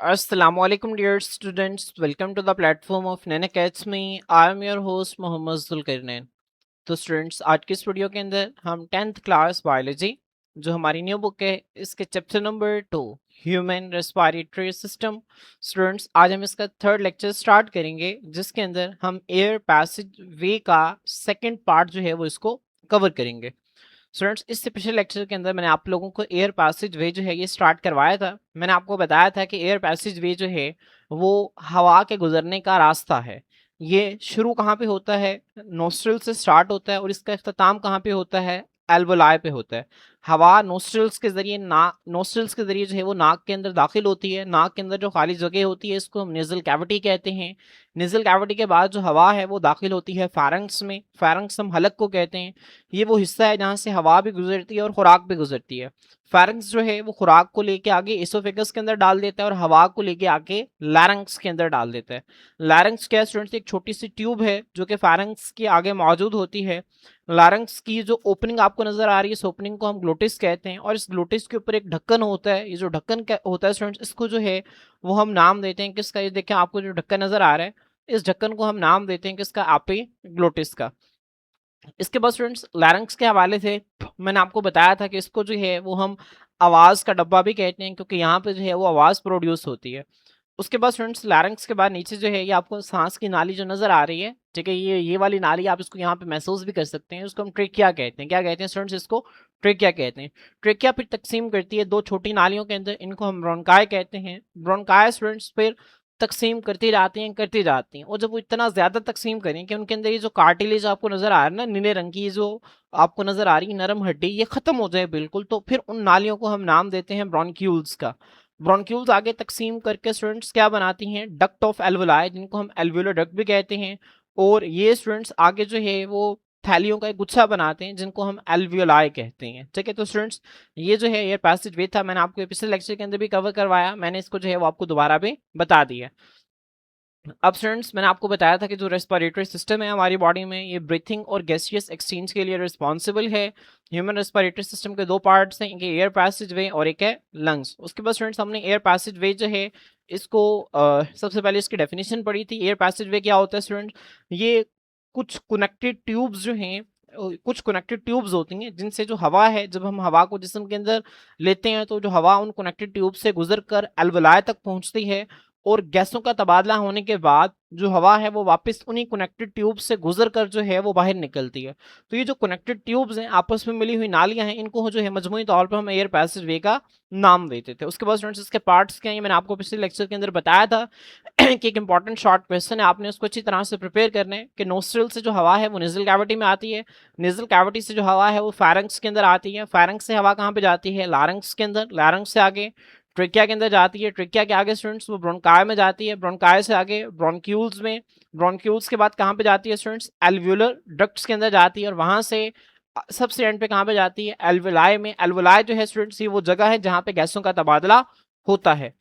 Assalamualaikum dear students, welcome to the platform of Nan Academy. I am your host Mohammad Zulqarnain. तो students आज की इस video के अंदर हम 10th क्लास बायोलॉजी जो हमारी न्यू बुक है इसके chapter number 2 human respiratory system. Students आज हम इसका थर्ड लेक्चर स्टार्ट करेंगे जिसके अंदर हम एयर पैसेज वे का सेकंड पार्ट जो है वो इसको कवर करेंगे। स्टूडेंट्स इससे पिछले लेक्चर के अंदर मैंने आप लोगों को एयर पैसेज वे जो है ये स्टार्ट करवाया था। मैंने आपको बताया था कि एयर पैसेज वे जो है वो हवा के गुजरने का रास्ता है। ये शुरू कहाँ पे होता है? नोस्ट्रिल से स्टार्ट होता है और इसका इख्तिताम कहाँ पे होता है? एल्वोलाई पे होता है। हवा नोस्ट्रिल्स के जरिए नोस्ट्रिल्स के जरिए जो है वो नाक के अंदर दाखिल होती है। नाक के अंदर जो खाली जगह होती है इसको हम नेजल कैविटी कहते हैं। नेजल कैविटी के बाद जो हवा है वो दाखिल होती है फेरेंक्स में। फेरेंक्स हम हलक को कहते हैं। ये वो हिस्सा है जहाँ से हवा भी गुजरती है और खुराक भी गुजरती है। फेरेंक्स जो है वो खुराक को लेके आगे एसोफेगस के अंदर डाल देता है और हवा को लेके आके लैरिंक्स के अंदर डाल देता है। लैरिंक्स क्या स्टूडेंट्स? एक छोटी सी ट्यूब है जो कि फेरेंक्स के आगे मौजूद होती है। लैरिंक्स की जो ओपनिंग आपको नजर आ रही है इस ओपनिंग को हम ग्लोटिस कहते हैं और इस ग्लोटिस के ऊपर एक ढक्कन होता है। ये जो ढक्कन होता है स्टूडेंट्स इसको जो है वो हम नाम देते हैं किसका? ये देखें आपको जो ढक्कन नजर आ रहा है इस ढक्कन को हम नाम देते हैं किसका? एपिग्लोटिस का। इसके बाद स्टूडेंट्स लैरिंक्स के हवाले से मैंने आपको बताया था कि इसको जो है वो हम आवाज का डब्बा भी कहते हैं क्योंकि यहाँ पे जो है वो आवाज प्रोड्यूस होती है। उसके बाद स्टूडेंट्स लैरिंक्स के बाद नीचे जो है ये आपको सांस की नाली जो नजर आ रही है, ठीक है, ये वाली नाली आप इसको यहाँ पे महसूस भी कर सकते हैं। उसको हम ट्रेकिया कहते हैं। क्या कहते हैं स्टूडेंट्स? इसको ट्रेकिया कहते हैं। ट्रेकिया फिर तकसीम करती है दो छोटी नालियों के अंदर, इनको हम ब्रोंकाई कहते हैं। ब्रोंकाई स्टूडेंट्स फिर तकसीम करती जाती हैं और जब वो इतना ज्यादा तकसीम करें कि उनके अंदर ये जो कार्टिलेज आपको नजर आ रहा है ना नीले रंग की, जो आपको नजर आ रही है नरम हड्डी, ये खत्म हो जाए बिल्कुल, तो फिर उन नालियों को हम नाम देते हैं ब्रोंक्यूल्स का। ब्रोंक्यूल्स आगे तकसीम करके स्टूडेंट्स क्या बनाती हैं? डक्ट ऑफ एल्वोलाई, जिनको हम एल्वुलर डक्ट भी कहते हैं। और ये स्टूडेंट्स आगे जो है वो थैलियों का एक गुच्छा बनाते हैं जिनको हम एल्वियोलाई कहते हैं। ठीक है, तो स्टूडेंट्स ये जो है एयर पैसेज वे था, मैंने आपको पिछले लेक्चर के अंदर भी कवर करवाया। मैंने इसको जो है वो आपको दोबारा भी बता दिया। अब स्टूडेंट्स मैंने आपको बताया था कि जो रेस्पिरेटरी सिस्टम है हमारी बॉडी में ये ब्रीथिंग और गैसियस एक्सचेंज के लिए रिस्पॉन्सिबल है। ह्यूमन रेस्पिरेटरी सिस्टम के दो पार्ट्स हैं, एक एयर पैसेज वे और एक है लंग्स। उसके बाद स्टूडेंट्स हमने एयर पैसेज वे जो है इसको सबसे पहले इसकी डेफिनेशन पढ़ी थी। एयर पैसेज वे क्या होता है स्टूडेंट? ये कुछ कनेक्टेड ट्यूब्स जो हैं कुछ कनेक्टेड ट्यूब्स होती हैं जिनसे जो हवा है, जब हम हवा को जिस्म के अंदर लेते हैं तो जो हवा उन कनेक्टेड ट्यूब से गुजर कर एल्वोलाई तक पहुंचती है और गैसों का तबादला होने के बाद जो हवा है वो वापस उन्हीं कनेक्टेड ट्यूब से गुजर कर जो है वो बाहर निकलती है। तो ये जो कनेक्टेड ट्यूब्स हैं आपस में मिली हुई नालियां हैं, इनको जो है मजमूई तौर पर हम एयर पैसेज वे का नाम देते थे। उसके बाद स्टूडेंट्स इसके पार्ट्स क्या हैं मैंने आपको पिछले लेक्चर के अंदर बताया था कि एक इंपॉर्टेंट शॉर्ट क्वेश्चन है, आपने उसको अच्छी तरह से प्रिपेयर करना है कि नोस्ट्रिल से जो हवा है वो नेजल कैविटी में आती है। नेजल कैविटी से जो हवा है वो फेरेंक्स के अंदर आती है। फेरेंक्स से हवा कहाँ पे जाती है? लारंक्स के अंदर। लारंक्स से आगे ट्रिकिया के अंदर जाती है। ट्रिकिया के आगे स्टूडेंट्स वो ब्रोंकाई में जाती है। ब्रोंकाई से आगे ब्रोंक्यूल्स में। ब्रोंक्यूल्स के बाद कहाँ पे जाती है स्टूडेंट्स? एल्व्यूलर डक्ट्स के अंदर जाती है और वहां से सबसे एंड पे कहाँ पे जाती है? एल्वोलाई में। एल्वोलाई जो है स्टूडेंट्स ये वो जगह है जहाँ पे गैसों का तबादला होता है।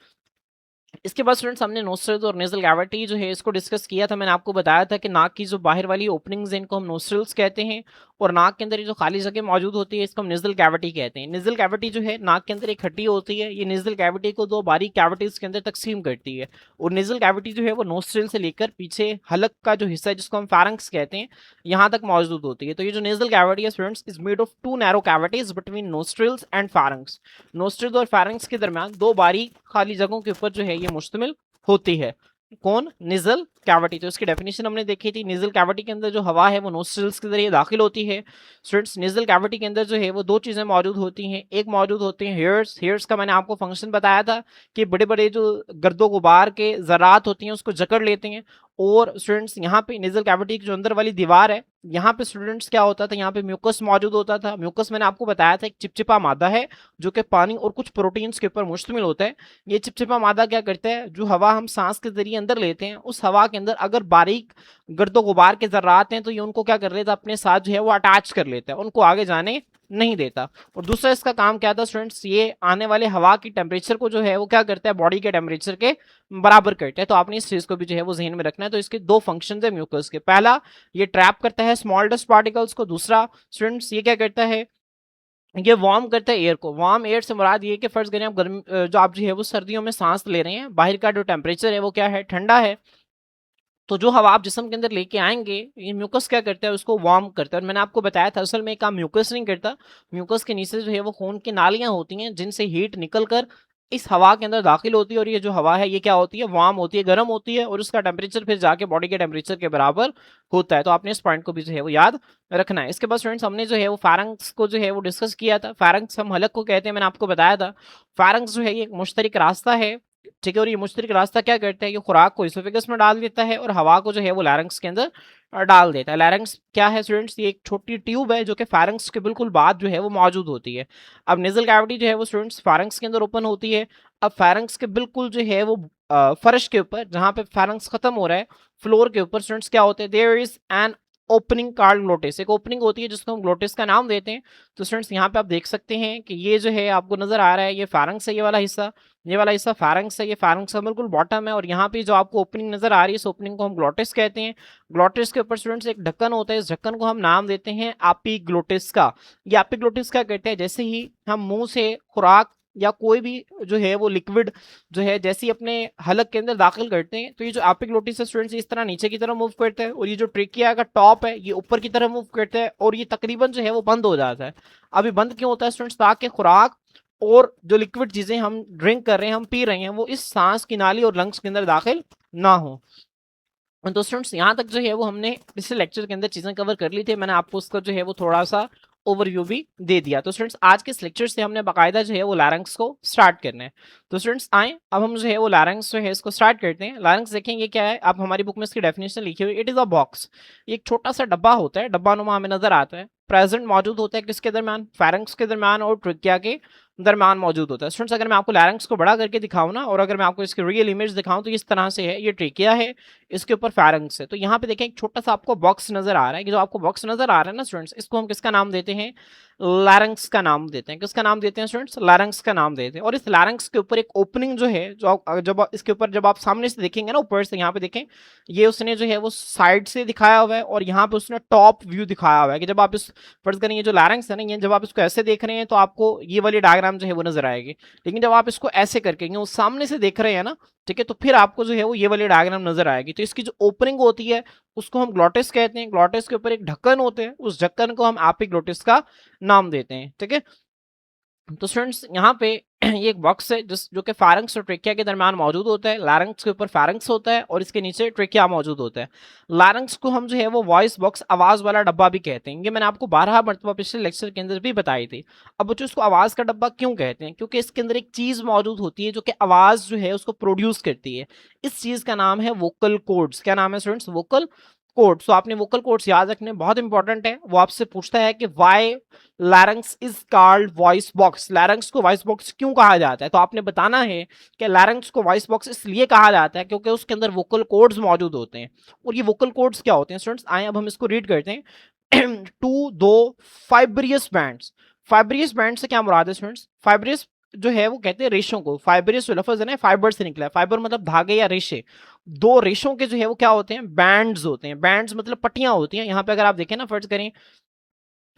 इसके बाद स्टूडेंट्स हमने नोस्ट्रल्स और नेजल कैविटी जो है इसको डिस्कस किया था। मैंने आपको बताया था कि नाक की जो बाहर वाली ओपनिंग्स हैं इनको हम नोस्ट्रल्स कहते हैं और नाक के अंदर ये जो खाली जगह मौजूद होती है इसको हम नेजल कैविटी कहते हैं। नेजल कैविटी जो है नाक के अंदर एक हड्डी होती है, ये नेजल कैविटी को दो बारीक कैविटीज के अंदर तकसीम करती है और नेजल कैविटी जो है वो नोस्ट्रल से लेकर पीछे हलक का जो हिस्सा है जिसको हम फेरेंक्स कहते हैं यहाँ तक मौजूद होती है। तो ये जो नेजल कैविटी है students is made of two narrow cavities between nostrils and pharynx. Nostrils और फेरेंक्स के दरमियान दो बारीक खाली जगहों के ऊपर जो है ये मुश्तमिल होती है। कौन? Nasal cavity. तो इसकी डेफिनेशन हमने देखी थी। नेजल कैविटी के अंदर जो हवा है वो नोस्ट्रिल्स के जरिए दाखिल होती है। स्टूडेंट्स नेजल कैविटी के अंदर जो है वो दो चीजें मौजूद होती हैं। एक मौजूद होते हैं हेयर्स। हेयर्स का मैंने आपको फंक्शन बताया था कि बड़े बड़े जो गर्दो गुबार के ज़रात होती हैं उसको जकड़ लेते हैं। और स्टूडेंट्स यहाँ पे नेजल कैविटी की जो अंदर वाली दीवार है यहाँ पे स्टूडेंट्स क्या होता था? यहाँ पे म्यूकस मौजूद होता था। म्यूकस मैंने आपको बताया था एक चिपचिपा मादा है जो कि पानी और कुछ प्रोटीन्स के ऊपर मुश्तमिल होता है। ये चिपचिपा मादा क्या करता है? जो हवा हम सांस के जरिए अंदर लेते हैं उस हवा के अंदर अगर बारीक गर्दो गुबार के जर्रात हैं तो ये उनको क्या कर लेता है? अपने साथ जो है वो अटैच कर लेता है, उनको आगे जाने नहीं देता। और दूसरा इसका काम क्या था स्टूडेंट्स? ये आने वाले हवा की टेम्परेचर को जो है वो क्या करता है? बॉडी के टेम्परेचर के बराबर करता है। तो आपने इस चीज को भी जो है वो जहन में रखना है। तो इसके दो फंक्शन है म्यूकस के। पहला ये ट्रैप करता है स्मॉल डस्ट पार्टिकल्स को। दूसरा स्टूडेंट्स ये क्या करता है? ये वार्म करता है एयर को। वार्म एयर से मुराद ये है कि फर्ज करें आप गर्मी जो आप जो है वो सर्दियों में सांस ले रहे हैं, बाहर का जो टेम्परेचर है वो क्या है, ठंडा है, तो जो हवा आप जिस्म के अंदर लेके आएंगे, ये म्यूकस क्या करता है, उसको वार्म करता है। और मैंने आपको बताया था असल में काम म्यूकस नहीं करता, म्यूकस के नीचे जो है वो खून की नालियां होती हैं जिनसे हीट निकल कर इस हवा के अंदर दाखिल होती है, और ये जो हवा है ये क्या होती है, वार्म होती है, गर्म होती है, और उसका टेम्परेचर फिर जाके बॉडी के टेम्परेचर के बराबर होता है। तो आपने इस पॉइंट को भी जो है वो याद रखना है। इसके बाद स्टूडेंट्स हमने जो है वो फारंक्स को जो है वो डिस्कस किया था। फारंक्स हम हलक को कहते हैं, मैंने आपको बताया था। फारंक्स जो है ये एक मुश्तरक रास्ता है, ठीक है, और ये मुश्तरक रास्ता क्या करता है, ये खुराक को इसोफेगस में डाल देता है और हवा को जो है वो लैरिंक्स के अंदर डाल देता है। लैरिंक्स क्या है स्टूडेंट्स, ये एक छोटी ट्यूब है जो कि फारंक्स के बिल्कुल बाद जो है वो मौजूद होती है। अब नेजल कैविटी जो है वो स्टूडेंट्स फारंक्स के अंदर ओपन होती है। अब फारंक्स के बिल्कुल जो है वो फर्श के ऊपर जहां पे फारंक्स खत्म हो रहा है, फ्लोर के ऊपर स्टूडेंट्स क्या होते हैं, there is an opening called glottis, एक ओपनिंग होती है जिसको हम ग्लोटिस का नाम देते हैं। तो स्टूडेंट्स यहाँ पे आप देख सकते हैं कि ये जो है आपको नजर आ रहा है, ये फारंक्स है, ये वाला हिस्सा फारंक्स है, ये फारंक्स का बिल्कुल बॉटम है, और यहाँ पे जो आपको ओपनिंग नजर आ रही है इस ओपनिंग को हम ग्लोटिस कहते हैं। ग्लोटिस के ऊपर स्टूडेंट्स एक ढक्कन होता है, इस ढक्कन को हम नाम देते हैं एपिग्लोटिस का। ये एपिग्लोटिस क्या कहते हैं, जैसे ही हम मुंह से खुराक या कोई भी जो है वो लिक्विड जो है जैसे ही अपने हलक के अंदर दाखिल करते हैं, तो ये जो एपिग्लोटिस है स्टूडेंट्स इस तरह नीचे की तरफ मूव करता है, और ये जो ट्रेकिया का टॉप है ये ऊपर की तरफ मूव करता है, और ये तकरीबन जो है वो बंद हो जाता है। अभी बंद क्यों होता है स्टूडेंट्स, ताकि खुराक और जो लिक्विड चीजें हम ड्रिंक कर रहे हैं, हम पी रहे हैं, वो इस सांस की नाली और लंग्स के अंदर दाखिल ना हो। तो स्टूडेंट्स यहाँ तक जो है वो हमने पिछले लेक्चर के अंदर चीजें कवर कर ली थी, मैंने आपको उसका जो है वो थोड़ा सा ओवरव्यू भी दे दिया। तो स्टूडेंट्स आज के इस लेक्चर से हमने बाकायदा जो है वो लैरिंक्स को स्टार्ट करना है। तो स्टूडेंट्स आए अब हम जो है वो लैरिंक्स जो है इसको स्टार्ट करते हैं। लैरिंक्स देखेंगे क्या है, आप हमारी बुक में इसकी डेफिनेशन लिखी हुई, इट इज अ बॉक्स, एक छोटा सा डब्बा होता है, डब्बा नुमा हमें नजर आता है, प्रेजेंट मौजूद होता है किसके दरमियान, फेरेंक्स के दरमियान और ट्रिकिया के दरमियान मौजूद होता है। स्टूडेंट्स अगर मैं आपको लैरिंक्स को बड़ा करके दिखाऊं ना, और अगर मैं आपको इसकी रियल इमेज दिखाऊं तो इस तरह से है, ये ट्रिकिया है, इसके ऊपर फेरेंक्स है। तो यहाँ पे देखें एक छोटा सा आपको बॉक्स नजर आ रहा है, कि जो आपको बॉक्स नजर आ रहा है ना स्टूडेंट्स, इसको हम किसका नाम देते हैं, लैरिंक्स का नाम देते हैं। किसका नाम देते हैं स्टूडेंट्स, लैरिंक्स का नाम देते हैं। और इस लैरिंक्स के ऊपर एक ओपनिंग जो है, जो जब इसके ऊपर जब आप सामने से देखेंगे ना, ऊपर से यहाँ पे देखें, ये उसने जो है वो साइड से दिखाया हुआ है, और यहाँ पे उसने टॉप व्यू दिखाया हुआ है, कि जब आप इस फर्ज करें ये जो लैरिंक्स है ना, ये जब आप इसको ऐसे देख रहे हैं तो आपको ये वाली डायग्राम जो है वो नजर आएगी, लेकिन जब आप इसको ऐसे करके वो सामने से देख रहे हैं ना, ठीक है, तो फिर आपको जो है वो ये वाली डायग्राम नजर आएगी। तो इसकी जो ओपनिंग होती है उसको हम ग्लोटिस कहते हैं। ग्लोटिस के ऊपर एक ढक्कन होते हैं, उस ढक्कन को हम एपिग्लोटिस का नाम देते हैं, ठीक है। तो स्टूडेंट्स यहाँ पे ये एक बॉक्स है जो कि फारंक्स और ट्रेकिया के दरमियान मौजूद होता है। लैरिंक्स के ऊपर फारंक्स होता है और इसके नीचे ट्रेकिया मौजूद होता है। लैरिंक्स को हम जो है वो वॉइस बॉक्स, आवाज वाला डब्बा भी कहते हैं। ये मैंने आपको 12 मरतबा पिछले लेक्चर के अंदर भी बताई थी। अब बच्चों इसको आवाज का डब्बा क्यों कहते हैं, क्योंकि इसके अंदर एक चीज मौजूद होती है जो कि आवाज जो है उसको प्रोड्यूस करती है। इस चीज का नाम है वोकल कोड्स। क्या नाम है स्टूडेंट्स, वोकल कोड्स। तो आपने वोकल कोड्स याद रखने, बहुत इंपॉर्टेंट है। वो आपसे पूछता है कि why larynx is called voice box, larynx को वॉइस बॉक्स क्यों कहा जाता है, तो आपने बताना है कि लैरिंक्स को वॉइस बॉक्स इसलिए कहा जाता है क्योंकि उसके अंदर वोकल कोड्स मौजूद होते हैं। और ये वोकल कोड्स क्या होते हैं स्टूडेंट्स, आए अब हम इसको रीड करते हैं। टू दो फाइब्रियस बैंड्स। फाइब्रियस बैंड से क्या मुराद है स्टूडेंट्स, फाइब्रियस जो है वो कहते हैं रेशों को। फाइब्रियस जो लफ्ज है ना, फाइबर से निकला है, फाइबर मतलब धागे या रेशे। दो रेशों के जो है वो क्या होते हैं, बैंड्स होते हैं। बैंड्स मतलब पट्टियां होती हैं। यहाँ पे अगर आप देखें ना, फर्ज करें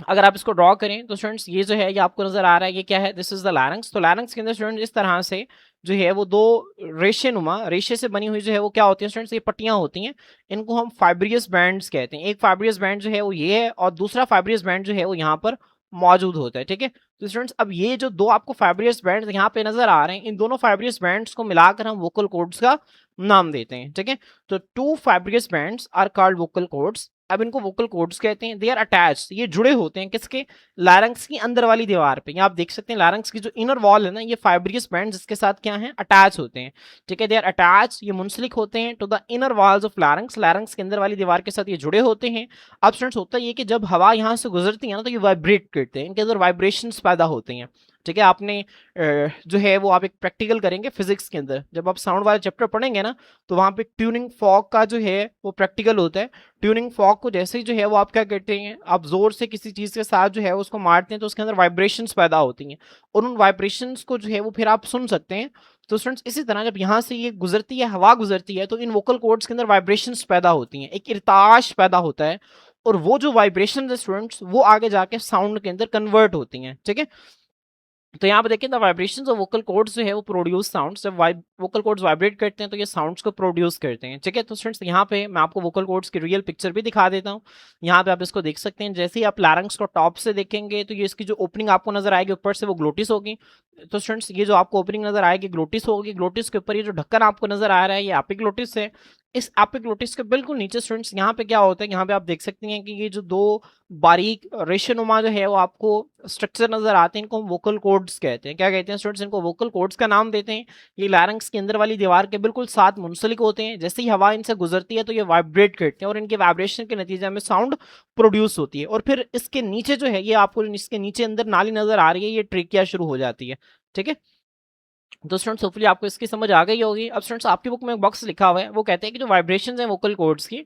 अगर आप इसको ड्रॉ करें तो स्टूडेंट्स ये जो है ये आपको नजर आ रहा है, ये क्या है, दिस इज द लैरिंक्स। तो लैरिंक्स के अंदर स्टूडेंट्स इस तरह से जो है वो दो रेशे नुमा, रेशे से बनी हुई जो है वो क्या होती है स्टूडेंट्स, ये पट्टियां होती हैं। इनको हम फाइब्रियस बैंड्स कहते हैं। एक फाइब्रियस बैंड जो है वो ये है, और दूसरा फाइब्रियस बैंड जो है वो यहाँ पर मौजूद होता है, ठीक है। तो स्टूडेंट्स अब ये जो दो आपको फाइब्रियस बैंड यहाँ पे नजर आ रहे हैं, इन दोनों फाइब्रियस बैंड्स को मिलाकर हम वोकल कोड्स का नाम देते हैं, ठीक है। तो two fibrous bands are called vocal cords. अब इनको वोकल कोड्स कहते हैं। दे आर अटैच्ड, ये जुड़े होते हैं किसके, लैरिंक्स की अंदर वाली दीवार पे। यहाँ आप देख सकते हैं लैरिंक्स की जो इनर वॉल है ना, ये फाइब्रियस बैंड्स इसके साथ क्या है, अटैच होते हैं, ठीक है। दे आर अटैच, ये मुंसलिक होते हैं to the inner walls of larynx, larynx के अंदर वाली दीवार के साथ ये जुड़े होते हैं। अब स्टूडेंट्स होता है ये कि जब हवा यहाँ से गुजरती है ना, तो ये वाइब्रेट करते हैं, इनके अंदर वाइब्रेशंस पैदा होते हैं, ठीक है। आपने जो है वो आप एक प्रैक्टिकल करेंगे फिजिक्स के अंदर, जब आप साउंड वाला चैप्टर पढ़ेंगे ना, तो वहाँ पे ट्यूनिंग फॉक का जो है वो प्रैक्टिकल होता है। ट्यूनिंग फॉक को जैसे ही जो है वो आप क्या करते हैं, आप जोर से किसी चीज के साथ जो है उसको मारते हैं, तो उसके अंदर वाइब्रेशंस पैदा होती हैं, और उन वाइब्रेशंस को जो है वो फिर आप सुन सकते हैं। तो स्टूडेंट्स इसी तरह जब यहाँ से ये गुजरती है, हवा गुजरती है, तो इन वोकल कॉर्ड्स के अंदर वाइब्रेशंस पैदा होती हैं, एक इरताश पैदा होता है, और वो जो वाइब्रेशन है स्टूडेंट्स वो आगे जाके साउंड के अंदर कन्वर्ट होती हैं, ठीक है। तो यहाँ पे देखिए the vibrations of vocal cords जो है वो प्रोड्यूस साउंड्स, जब वोकल कॉर्ड्स वाइब्रेट करते हैं तो ये साउंड्स को प्रोड्यूस करते हैं, ठीक है। तो स्टूडेंट्स यहाँ पे मैं आपको वोकल कॉर्ड्स की रियल पिक्चर भी दिखा देता हूँ। यहाँ पे आप इसको देख सकते हैं, जैसे ही आप लैरिंक्स को टॉप से देखेंगे तो ये इसकी जो ओपनिंग आपको नजर आएगी ऊपर से वो ग्लोटिस होगी। तो स्टूडेंट्स ये जो आपको ओपनिंग नजर आएगी ग्लोटिस होगी, ग्लोटिस के ऊपर ये जो ढक्कन आपको नजर आ रहा है ये एपिग्लोटिस है। इस एपिग्लोटिस के बिल्कुल नीचे स्टूडेंट्स यहाँ पे क्या होता है, यहाँ पे आप देख सकते हैं कि ये जो दो बारीक रेशेनुमा जो है वो आपको स्ट्रक्चर नजर आते हैं, इनको हम वोकल कॉर्ड्स कहते हैं। क्या कहते हैं स्टूडेंट्स, इनको वोकल कॉर्ड्स का नाम देते हैं। ये लैरिंक्स के अंदर वाली दीवार के बिल्कुल साथ मुंसलिक होते हैं, जैसे ही हवा इनसे गुजरती है तो ये वाइब्रेट करते हैं और इनके वाइब्रेशन के नतीजे में साउंड प्रोड्यूस होती है। और फिर इसके नीचे जो है ये आपको इसके नीचे अंदर नाली नजर आ रही है, ये ट्रेकिया शुरू हो जाती है, ठीक है। तो स्टूडेंट्स होपफुली आपको इसकी समझ आ गई होगी। अब स्टूडेंट्स आपकी बुक में एक बॉक्स लिखा हुआ है, वो कहते हैं कि जो वाइब्रेशंस हैं वोकल कॉर्ड्स की,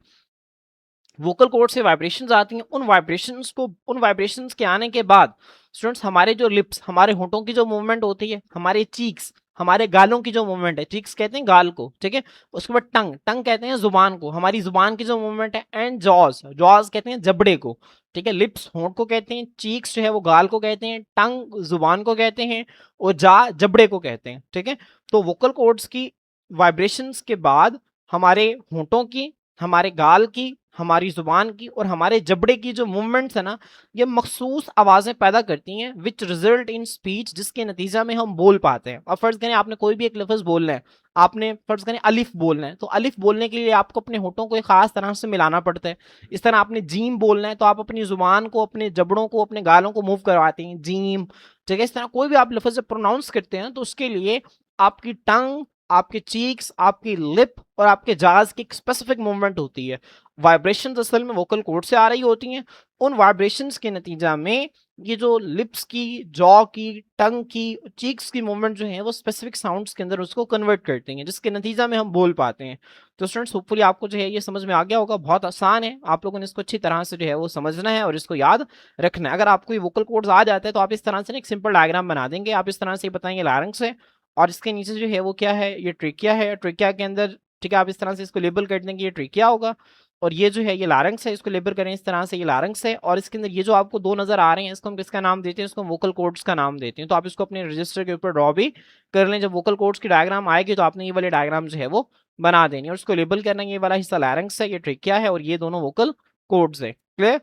वोकल कॉर्ड से वाइब्रेशंस आती हैं, उन वाइब्रेशंस के आने के बाद स्टूडेंट्स हमारे जो लिप्स, हमारे होंठों की जो मूवमेंट होती है, हमारे चीक्स, हमारे गालों की जो मूवमेंट है, चीक्स कहते हैं गाल को, ठीक है। उसके बाद टंग, टंग कहते हैं जुबान को, हमारी जुबान की जो मूवमेंट है, एंड जॉज, जॉज कहते हैं जबड़े को, ठीक है। लिप्स होंठ को कहते हैं, चीक्स जो है वो गाल को कहते हैं, टंग जुबान को कहते हैं और जा जबड़े को कहते हैं, ठीक है। तो वोकल कॉर्ड्स की वाइब्रेशंस के बाद हमारे होंठों की, हमारे गाल की, हमारी जुबान की और हमारे जबड़े की जो मूवमेंट्स है ना, ये मखसूस आवाजें पैदा करती हैं विच रिजल्ट इन स्पीच, जिसके नतीजा में हम बोल पाते हैं। अब फर्ज करें आपने कोई भी एक लफ्ज बोलना है, आपने फर्ज करें अलिफ बोलना है, तो अलिफ बोलने के लिए आपको अपने होठों को एक खास तरह से मिलाना पड़ता है। इस तरह आपने जीम बोलना है तो आप अपनी जुबान को, अपने जबड़ों को, अपने गालों को मूव करवाते हैं, जीम, ठीक है। इस तरह कोई भी आप लफ्ज प्रोनाउंस करते हैं तो उसके लिए आपकी टंग, आपके चीक्स, आपकी लिप और आपके जाज की एक स्पेसिफिक मूवमेंट होती है। वाइब्रेशंस असल में वोकल कॉर्ड से आ रही होती हैं। उन वाइब्रेशंस के नतीजा में ये जो लिप्स की, जॉ की, टंग की, चीक्स की मूवमेंट जो है वो स्पेसिफिक साउंड्स के अंदर उसको कन्वर्ट करती हैं, जिसके नतीजा में हम बोल पाते हैं। तो स्टूडेंट्स होपफुली आपको जो है ये समझ में आ गया होगा, बहुत आसान है, आप लोगों ने इसको अच्छी तरह से जो है वो समझना है और इसको याद रखना है। अगर आपको ये वोकल कॉर्ड्स आ जाता है तो आप इस तरह से एक सिंपल डायग्राम बना देंगे, आप इस तरह से बताएंगे लारिंक्स है और इसके नीचे जो है वो क्या है, ये ट्रेकिया है, ट्रेकिया के अंदर, ठीक है, आप इस तरह से इसको लेबल कर देंगे, ये ट्रेकिया होगा और ये जो है ये लारिंक्स है, इसको लेबल करें इस तरह से, ये लारिंक्स है। और इसके अंदर ये जो आपको दो नजर आ रहे हैं इसको हम किसका नाम देते हैं, इसको वोकल कॉर्ड्स का नाम देते हैं। तो आप इसको अपने रजिस्टर के ऊपर ड्रॉ भी कर लें, जब वोकल कॉर्ड्स की डायग्राम आएगी तो आपने ये वाले डायग्राम जो है वो बना देनी और उसको लेबल करना, ये वाला हिस्सा लारिंक्स है, ये ट्रेकिया है और ये दोनों वोकल कॉर्ड्स है, क्लियर।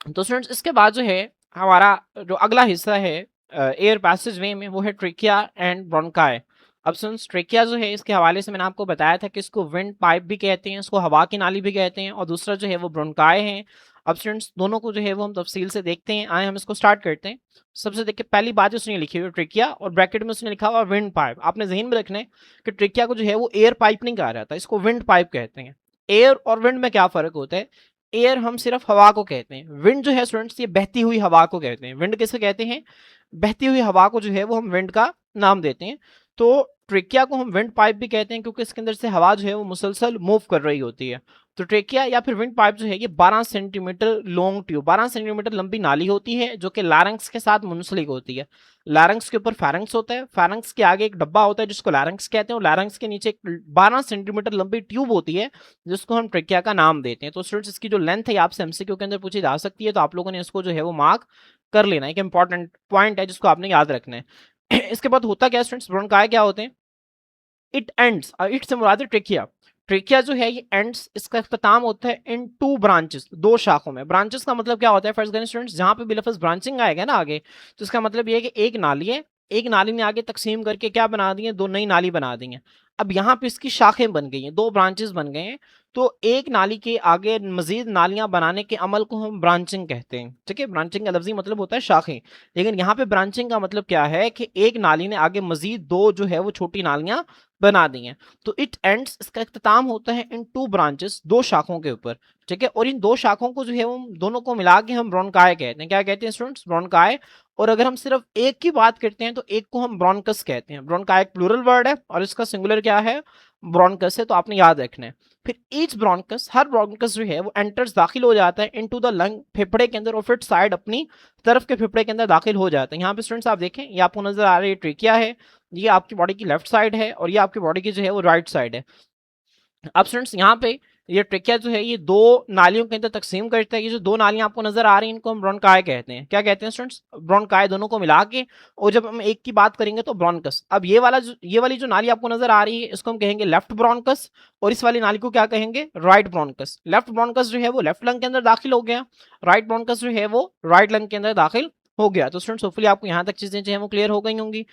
तो स्टूडेंट्स इसके बाद जो है हमारा जो अगला हिस्सा है एयर पैसेज वे में, वो है ट्रेकिया एंड ब्रोंकाई। अब स्टूडेंट्स ट्रेकिया जो है इसके हवाले से मैंने आपको बताया था कि इसको विंड पाइप भी कहते हैं, इसको हवा की नाली भी कहते हैं और दूसरा जो है वो ब्रोंकाई है। अब स्टूडेंट्स दोनों को जो है वो हम तफसील से देखते हैं, आए हम इसको स्टार्ट करते हैं। सबसे देखिए पहली बात उसने लिखी हुई है ट्रेकिया और ब्रैकेट में उसने लिखा हुआ विंड पाइप। आपने जहन में रखना है कि ट्रेकिया को जो है वो एयर पाइप नहीं कहा जाता, इसको विंड पाइप कहते हैं। एयर और विंड में क्या फर्क होता है, एयर हम सिर्फ हवा को कहते हैं, विंड जो है स्टूडेंट्स ये बहती हुई हवा को कहते हैं। विंड किसे कहते हैं, बहती हुई हवा को जो है वो हम विंड का नाम देते हैं। तो ट्रेकिया को हम विंड पाइप भी कहते हैं क्योंकि इसके अंदर से हवा जो है वो मुसलसल मूव कर रही होती है। तो ट्रेकिया या फिर विंड पाइप जो है ये 12 सेंटीमीटर लॉन्ग ट्यूब, 12 सेंटीमीटर लंबी नाली होती है जो कि लारंक्स के साथ मुंसलिक होती है। लारंक्स के ऊपर फेरेंक्स होता है, फेरेंक्स के आगे एक डब्बा होता है जिसको लारंक्स कहते हैं और लारंक्स के नीचे एक 12 सेंटीमीटर लंबी ट्यूब होती है जिसको हम ट्रेकिया का नाम देते हैं। तो स्टूडेंट्स इसकी जो लेंथ है आपसे एमसीक्यू के अंदर पूछी जा सकती है, तो आप लोगों ने इसको जो है वो मार्क कर लेना, एक इंपॉर्टेंट पॉइंट है जिसको आपने याद रखना है। इसके बाद होता क्या स्टूडेंट्स, ब्रोंकाई क्या होते हैं, इट एंड्स, इट से मुराद है ट्रेकिया। ट्रेकिया जो है ये एंड्स, इसका इख्तिताम होता है इन टू ब्रांचेस, दो शाखों में। ब्रांचेस का मतलब क्या होता है, फर्स्ट करें स्टूडेंट्स, जहां पे भी लफ्ज ब्रांचिंग आएगा ना आगे, तो इसका मतलब ये है कि एक नाली है, एक नाली ने आगे तकसीम करके क्या बना दी है, दो नई नाली बना दी है। अब यहाँ पे इसकी शाखें बन गई हैं, दो ब्रांचेस बन गए हैं, तो एक नाली के आगे मजीद नालियां बनाने के अमल को हम ब्रांचिंग कहते हैं, ठीक है। ब्रांचिंग का लफ्जी मतलब होता है शाखें, लेकिन यहाँ पे ब्रांचिंग का मतलब क्या है कि एक नाली ने आगे मजीद दो जो है वो छोटी नालियां बना दी हैं। तो इट एंड्स, इसका इख्तिताम होता है इन टू ब्रांचेस, दो शाखों के ऊपर, ठीक है। और इन दो शाखों को जो है वो दोनों को मिला के हम ब्रोंकाई कहते हैं। क्या कहते हैं स्टूडेंट्स, ब्रोंकाई। और अगर हम सिर्फ एक की बात करते हैं तो एक को हम ब्रोंकस कहते हैं। ब्रोंकाई एक प्लूरल वर्ड है और इसका सिंगुलर क्या है, ब्रोंकस है, तो आपने याद रखना है। फिर ईच ब्रोंकस, हर ब्रोंकस जो है वो एंटर्स, दाखिल हो जाता है इनटू द लंग, फेफड़े के अंदर, और फिर साइड अपनी तरफ के फेफड़े के अंदर दाखिल हो जाता है। यहाँ पे स्टूडेंट्स आप देखें, ये आपको नजर आ रहा है, ये ट्रेकिया है, ये आपकी बॉडी की लेफ्ट साइड है और ये आपकी बॉडी की जो है वो राइट साइड है। अब स्टूडेंट्स यहाँ पे ये ट्रेकिया जो है ये दो नालियों के अंदर तकसीम करता है। ये जो दो नालियां आपको नजर आ रही हैं इनको हम ब्रोंकाई कहते हैं। क्या कहते हैं स्टूडेंट्स? ब्रोंकाई, दोनों को मिला के। और जब हम एक की बात करेंगे तो ब्रोंकस। अब ये वाली जो नाली आपको नजर आ रही है इसको हम कहेंगे लेफ्ट ब्रोंकस, और इस वाली नाली को क्या कहेंगे? Right bronchus. लेफ्ट ब्रोंकस जो है वो लेफ्ट लंग के अंदर दाखिल हो गया, राइट ब्रोंकस जो है वो राइट लंग के अंदर दाखिल हो गया। तो स्टूडेंट्स होपफुली आपको यहाँ तक चीजें जो है वो क्लियर हो गई होंगी।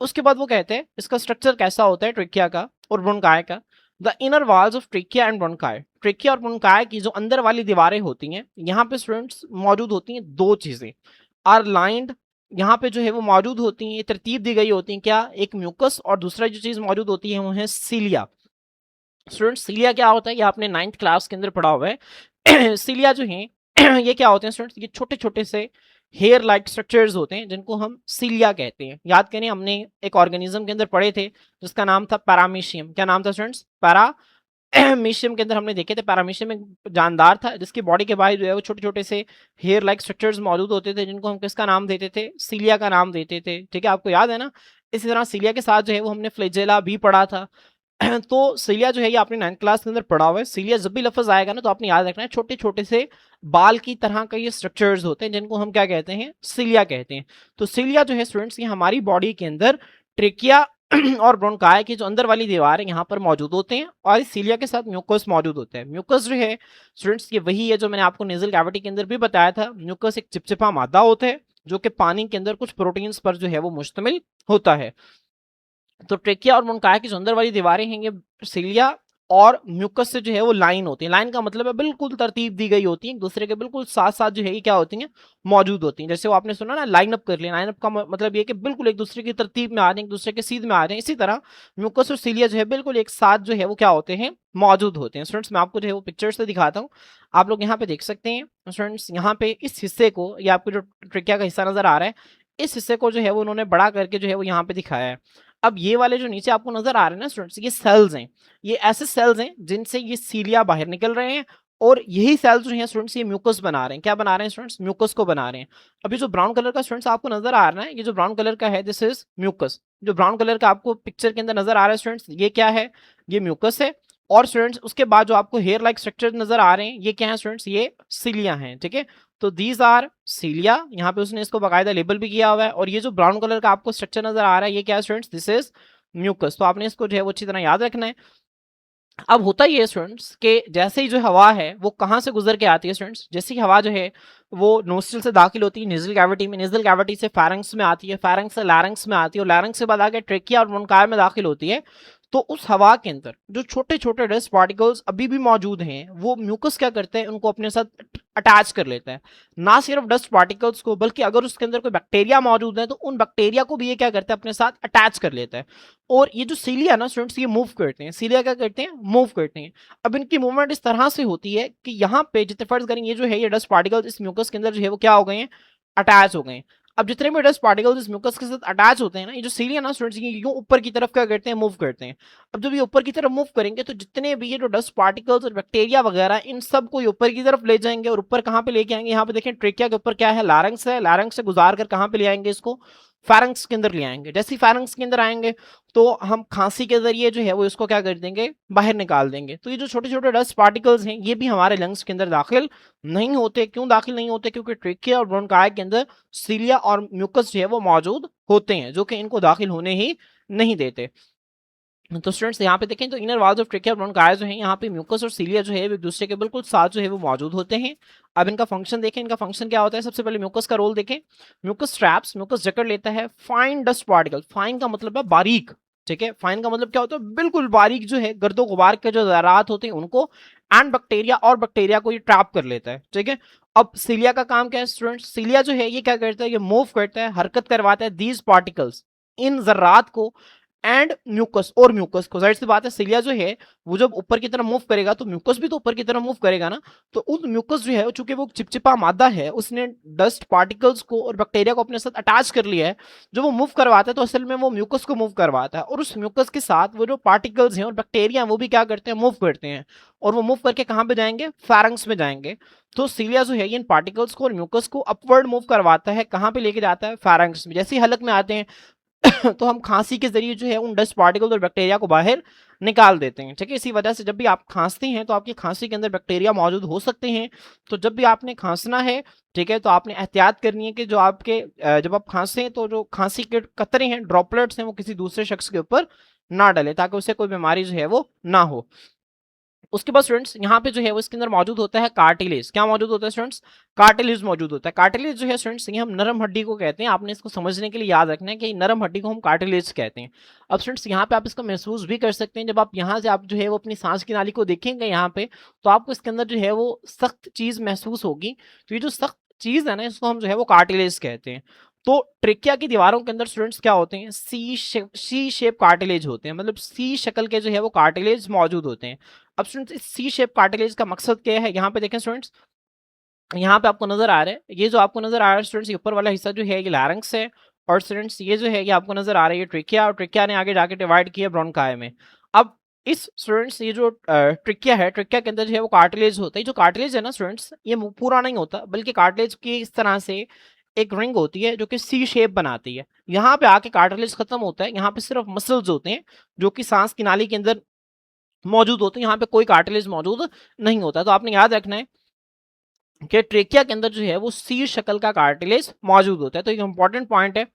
उसके बाद वो कहते हैं इसका स्ट्रक्चर कैसा होता है ट्रेकिया का और ब्रोंकाई का। The inner walls of trachea and bronchi, trachea और ब्रोंकाई की जो अंदर वाली दीवारें होती हैं यहाँ पे स्टूडेंट्स मौजूद होती हैं दो चीजें आर लाइंड। यहाँ पे जो है वो मौजूद होती हैं, तरतीब दी गई होती है क्या? एक म्यूकस और दूसरा जो चीज मौजूद होती है वो है सीलिया। स्टूडेंट्स सीलिया क्या होता है ये आपने 9th क्लास के अंदर पढ़ा हुआ है। सीलिया जो है ये क्या होते हैं स्टूडेंट्स? ये छोटे छोटे से हेयर लाइक स्ट्रक्चर्स होते हैं जिनको हम सीलिया कहते हैं। याद करें हमने एक ऑर्गेनिज्म के अंदर पढ़े थे जिसका नाम था पैरामीशियम। क्या नाम था स्टूडेंट्स? पैरामीशियम के अंदर हमने देखे थे। पैरामीशियम एक जानदार था जिसकी बॉडी के बाहर जो है वो छोटे छोटे से हेयर लाइक स्ट्रक्चर्स मौजूद होते थे जिनको हम किसका नाम देते थे? सीलिया का नाम देते थे। ठीक है, आपको याद है ना? इसी तरह सीलिया के साथ जो है वो हमने फ्लैजेला भी पढ़ा था। तो सीलिया जो है ये आपने 9th क्लास के अंदर पढ़ा हुआ है। सीलिया जब भी लफ्ज आएगा ना तो आपने याद रखना है छोटे छोटे से बाल की तरह का ये स्ट्रक्चर्स होते हैं जिनको हम क्या कहते हैं? सीलिया कहते हैं। तो सीलिया जो है स्टूडेंट्स ये हमारी बॉडी के अंदर ट्रेकिया और ब्रोंकाई की जो अंदर वाली दीवार है यहाँ पर मौजूद होते हैं, और इस सीलिया के साथ म्यूकस मौजूद होता है। म्यूकस जो है स्टूडेंट्स ये वही है जो मैंने आपको नेजल कैविटी के अंदर भी बताया था। म्यूकस एक चिपचिपा मादा होता है जो कि पानी के अंदर कुछ प्रोटीन्स पर जो है वो मुश्तमिल होता है। तो ट्रेकिया और ब्रोंकाई की जो अंदर वाली दीवारें हैं ये सीलिया और म्यूकस से जो है वो लाइन होती है। लाइन का मतलब है बिल्कुल तरतीब दी गई होती है, एक दूसरे के बिल्कुल साथ साथ जो है ये क्या होती हैं? मौजूद होती हैं। जैसे वो आपने सुना ना लाइन अप कर लिया, लाइन अप का मतलब ये कि बिल्कुल एक दूसरे की तरतीब में आ रहे हैं, एक दूसरे के सीध में आ रहे हैं। इसी तरह म्यूकस और सीलिया जो है बिल्कुल एक साथ जो है वो क्या होते हैं? मौजूद होते हैं। स्टूडेंट्स मैं आपको जो है वो पिक्चर से दिखाता हूँ, आप लोग यहाँ पे देख सकते हैं। स्टूडेंट्स यहाँ पे इस हिस्से को, ये आपको जो ट्रेकिया का हिस्सा नजर आ रहा है, इस हिस्से को जो है वो उन्होंने बड़ा करके जो है वो यहाँ पे दिखाया है। अब ये वाले जो नीचे आपको नजर आ रहे हैं ना स्टूडेंट्स, ये सेल्स हैं। ये ऐसे सेल्स हैं जिनसे ये सीलिया बाहर निकल रहे हैं, और यही सेल्स जो हैं स्टूडेंट्स ये म्यूकस बना रहे हैं। क्या बना रहे हैं स्टूडेंट्स? म्यूकस को बना रहे हैं। अभी जो ब्राउन कलर का स्टूडेंट्स आपको नजर आ रहा है, ये जो ब्राउन कलर का है दिस इज म्यूकस। जो ब्राउन कलर का आपको पिक्चर के अंदर नजर आ रहा है स्टूडेंट्स ये क्या है? ये म्यूकस है। और स्टूडेंट्स उसके बाद जो आपको हेयर लाइक स्ट्रक्चर नजर आ रहे हैं ये क्या है स्टूडेंट्स? ये सीलिया हैं। ठीक है, तो दीज आर सीलिया। यहाँ पे उसने इसको बाकायदा लेबल भी किया हुआ है। और ये जो ब्राउन कलर का आपको स्ट्रक्चर नजर आ रहा है ये क्या है स्टूडेंट्स? This is mucus. तो आपने इसको जो है वो अच्छी तरह याद रखना है। अब होता ही है स्टूडेंट्स कि जैसे ही जो हवा है वो कहाँ से गुजर के आती है स्टूडेंट्स? जैसे ही हवा जो है वो नोस्ट्रल से दाखिल होती है नेजल कैविटी में, नेजल कैविटी से फेरेंक्स में आती है, फेरेंक्स से लैरिंक्स में आती है, और लैरिंक्स से बाद आगे ट्रेकिया और ब्रोंकाई में दाखिल होती है। तो उस हवा के अंदर जो छोटे छोटे डस्ट पार्टिकल्स अभी भी मौजूद हैं वो म्यूकस क्या करते हैं? उनको अपने साथ अटैच कर लेता है। ना सिर्फ डस्ट पार्टिकल्स को, बल्कि अगर उसके अंदर कोई बैक्टीरिया मौजूद है तो उन बैक्टीरिया को भी ये क्या करता है? अपने साथ अटैच कर लेता है। और ये जो सीलिया ना स्टूडेंट्स ये मूव करते हैं। सीलिया क्या करते हैं? मूव करते हैं। अब इनकी मूवमेंट इस तरह से होती है कि यहाँ पे जितने फर्ज करेंगे ये जो है ये डस्ट पार्टिकल्स इस म्यूकस के अंदर जो है वो क्या हो गए हैं? अटैच हो गए हैं। अब जितने भी डस्ट पार्टिकल्स इस म्यूकस के साथ अटैच होते हैं ना, ये जो सीलिया ना स्टूडेंट्स ये यूं ऊपर की तरफ क्या करते हैं? मूव करते हैं। अब जब ये ऊपर की तरफ मूव करेंगे तो जितने भी ये जो डस्ट पार्टिकल्स और बैक्टीरिया वगैरह इन सब को ये ऊपर की तरफ ले जाएंगे। और ऊपर कहाँ पे लेके आएंगे? यहाँ पे देखें ट्रेकिया के ऊपर क्या है? लारंक्स है। लारंक्स से गुजार कर कहाँ पे ले आएंगे? इसको फेरेंक्स के अंदर ले आएंगे। जैसे ही फेरेंक्स के अंदर आएंगे तो हम खांसी के जरिए जो है वो इसको क्या कर देंगे? बाहर निकाल देंगे। तो ये जो छोटे छोटे डस्ट पार्टिकल्स हैं ये भी हमारे लंग्स के अंदर दाखिल नहीं होते। क्यों दाखिल नहीं होते? क्योंकि ट्रेकिया और ब्रोंकाई के अंदर सीलिया और म्यूकस जो है वो मौजूद होते हैं जो कि इनको दाखिल होने ही नहीं देते। तो स्टूडेंट्स यहाँ पे देखें तो inner walls of trachea bronchi जो है यहाँ पे म्यूकस और सीलिया जो है एक दूसरे के बिल्कुल साथ जो है वो मौजूद होते हैं। अब इनका फंक्शन देखें, इनका फंक्शन क्या होता है? सबसे पहले म्यूकस का रोल देखें। म्यूकस ट्रैप्स, म्यूकस जकड़ लेता है फाइन डस्ट पार्टिकल। फाइन का मतलब है बारीक। ठीक है, फाइन का मतलब क्या होता है? बिल्कुल बारीक जो है गर्दो गुबार के जो ज़रात होते हैं उनको, एंड बैक्टीरिया और बैक्टीरिया को ये ट्रैप कर लेता है। ठीक है, अब सीलिया का काम क्या है स्टूडेंट्स? सीलिया जो है ये क्या करता है? ये मूव करता है, हरकत करवाता है दीज पार्टिकल्स, इन जर्रात को, एंड म्यूकस और म्यूकस को। जाहिर सी बात है सीलिया जो है वो जब ऊपर की तरफ मूव करेगा तो म्यूकस भी तो ऊपर की तरफ मूव करेगा ना। तो उस म्यूकस जो है चूंकि वो चिपचिपा मादा है उसने डस्ट पार्टिकल्स को और बैक्टीरिया को अपने साथ अटैच कर लिया है। जो वो मूव करवाता है तो असल में वो म्यूकस को मूव करवाता है, और उस म्यूकस के साथ वो जो पार्टिकल्स हैं और बैक्टीरिया वो भी क्या करते हैं? मूव करते हैं। और वो मूव करके कहाँ पे जाएंगे? फेरेंक्स में जाएंगे। तो सीलिया जो है इन पार्टिकल्स को और म्यूकस को अपवर्ड मूव करवाता है। कहाँ पे लेके जाता है? फेरेंक्स में। जैसे ही हलक में आते हैं तो हम खांसी के जरिए जो है उन डस्ट पार्टिकल और बैक्टीरिया को बाहर निकाल देते हैं। ठीक है, इसी वजह से जब भी आप खांसते हैं तो आपकी खांसी के अंदर बैक्टीरिया मौजूद हो सकते हैं। तो जब भी आपने खांसना है, ठीक है, तो आपने एहतियात करनी है कि जो आपके जब आप खांसे तो जो खांसी के कतरे हैं, ड्रॉपलेट्स हैं, वो किसी दूसरे शख्स के ऊपर ना डले ताकि उसे कोई बीमारी जो है वो ना हो। उसके बाद स्टूडेंट्स यहाँ पे जो है वो इसके अंदर मौजूद होता है कार्टिलेज। क्या मौजूद होता है स्टूडेंट्स? कार्टिलेज मौजूद होता है। कार्टिलेज जो है स्टूडेंट्स ये हम नरम हड्डी को कहते हैं। आपने इसको समझने के लिए याद रखना है कि नरम हड्डी को हम कार्टिलेज कहते हैं। अब स्टूडेंट्स यहाँ पे आप इसको महसूस भी कर सकते हैं। जब आप यहाँ से आप जो है वो अपनी सांस की नाली को देखेंगे यहाँ पे, तो आपको इसके अंदर जो है वो सख्त चीज महसूस होगी। तो ये जो सख्त चीज है ना, इसको हम जो है वो कार्टिलेज कहते हैं। तो ट्रेकिया की दीवारों के अंदर स्टूडेंट्स क्या होते हैं? सी शेप कार्टिलेज होते हैं, मतलब सी शक्ल के जो है वो कार्टिलेज मौजूद होते हैं। अब स्टूडेंट्स इस सी शेप कार्टिलेज का मकसद क्या है? यहाँ पे देखें स्टूडेंट्स, यहाँ पे आपको नजर आ रहा है, ये जो आपको नजर आ रहा है स्टूडेंट्स, ये ऊपर वाला हिस्सा जो है ये लैरिंक्स है। और स्टूडेंट्स ये जो है ये आपको नजर आ रहा है ये ट्रिकिया, और ट्रिकिया ने आगे जाके डिवाइड किया ब्रोंकाई में। अब इस स्टूडेंट्स ये जो ट्रिकिया है, ट्रिकिया के अंदर जो है वो कार्टिलेज होता है। जो कार्टिलेज है ना स्टूडेंट्स, ये पूरा नहीं होता, बल्कि कार्टिलेज की इस तरह से एक रिंग होती है जो कि सी शेप बनाती है। यहाँ पे आके कार्टिलेज खत्म होता है, यहाँ पे सिर्फ मसल्स होते हैं जो कि सांस की नाली के अंदर मौजूद होते हैं। यहाँ पे कोई कार्टिलेज मौजूद नहीं होता। तो आपने याद रखना है कि ट्रेकिया के अंदर जो है वो सी शक्ल का कार्टिलेज मौजूद होता है। तो एक इंपॉर्टेंट पॉइंट है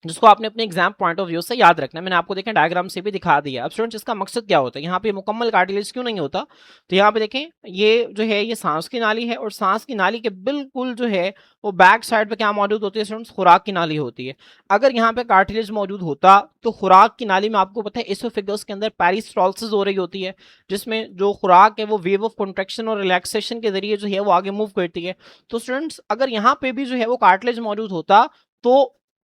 जिसको आपने अपने एग्जाम पॉइंट ऑफ व्यू से याद रखना है। मैंने आपको देखें डायग्राम से भी दिखा दिया। अब स्टूडेंट्स इसका मकसद क्या होता है? यहाँ पे मुकम्मल कार्टिलेज क्यों नहीं होता? तो यहाँ पे देखें ये जो है ये सांस की नाली है, और सांस की नाली के बिल्कुल जो है वो बैक साइड पे क्या मौजूद होती है स्टूडेंट्स? खुराक की नाली होती है। अगर यहाँ पे कार्टिलेज मौजूद होता तो खुराक की नाली में आपको पता है एसोफेगस के अंदर पेरिस्टालसिस हो रही होती है, जिसमें जो खुराक है वो वेव ऑफ कॉन्ट्रेक्शन और रिलैक्सेशन के जरिए जो है वो आगे मूव करती है। तो स्टूडेंट्स अगर यहाँ पे भी जो है वो कार्टिलेज मौजूद होता तो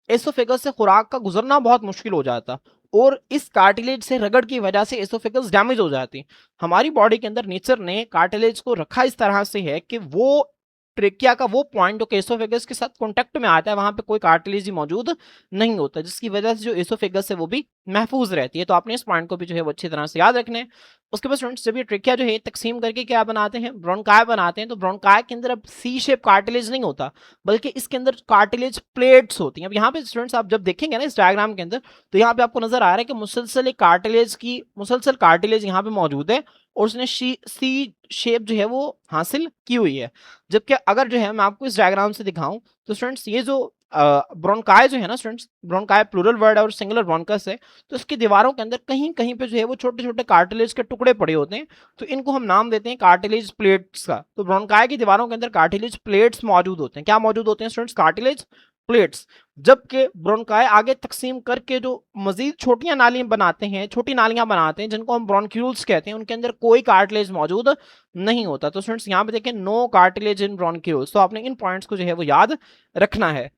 एसोफेगस से खुराक का गुजरना बहुत मुश्किल हो जाता, और इस कार्टिलेज से रगड़ की वजह से एसोफेगस डैमेज हो जाती। हमारी बॉडी के अंदर नेचर ने कार्टिलेज को रखा इस तरह से है कि वो ट्रेकिया का वो पॉइंट जो एसोफेगस के साथ कांटेक्ट में आता है वहां पे कोई कार्टिलेज ही मौजूद नहीं होता, जिसकी वजह से जो एसोफेगस है वो भी महफूज रहती है। तो आपने इस पॉइंट को भी जो है वो अच्छी तरह से याद रखना है। उसके बाद स्टूडेंट्स जब ये ट्रेकिया जो है तकसीम करके क्या बनाते हैं? ब्रोंकाई बनाते हैं। तो ब्रोंकाई के अंदर अब सी शेप कार्टिलेज नहीं होता, बल्कि इसके अंदर कार्टिलेज प्लेट्स होती हैं। अब यहाँ पे स्टूडेंट्स आप जब देखेंगे ना इस डायग्राम के अंदर, तो यहाँ पे आपको नजर आ रहा है कि मुसलसल एक कार्टिलेज की मुसलसल कार्टिलेज यहाँ पे मौजूद है, और उसने सी शेप जो है वो हासिल की हुई है। जबकि अगर जो है मैं आपको इस डायग्राम से दिखाऊं तो स्टूडेंट्स ये जो ब्रोंकाई जो है ना स्टूडेंट्स, ब्रोंकाई प्लूरल वर्ड है और सिंगुलर ब्रोंकस है, तो इसकी दीवारों के अंदर कहीं कहीं पे जो है वो छोटे छोटे कार्टिलेज के टुकड़े पड़े होते हैं। तो इनको हम नाम देते हैं कार्टिलेज प्लेट्स का। तो ब्रोंकाई की दीवारों के अंदर कार्टिलेज प्लेट्स मौजूद होते हैं। क्या मौजूद होते हैं स्टूडेंट्स? Cartilage plates. जबकि ब्रोंकाई आगे तकसीम करके जो मजीद छोटियां नालियां बनाते हैं, छोटी नालियां बनाते हैं जिनको हम ब्रोंक्यूल्स कहते हैं, उनके अंदर कोई कार्टिलेज मौजूद नहीं होता। तो स्टूडेंट्स यहाँ पे देखें नो कार्टिलेज इन ब्रोंक्यूल्स। तो आपने इन पॉइंट्स को जो है वो याद रखना है।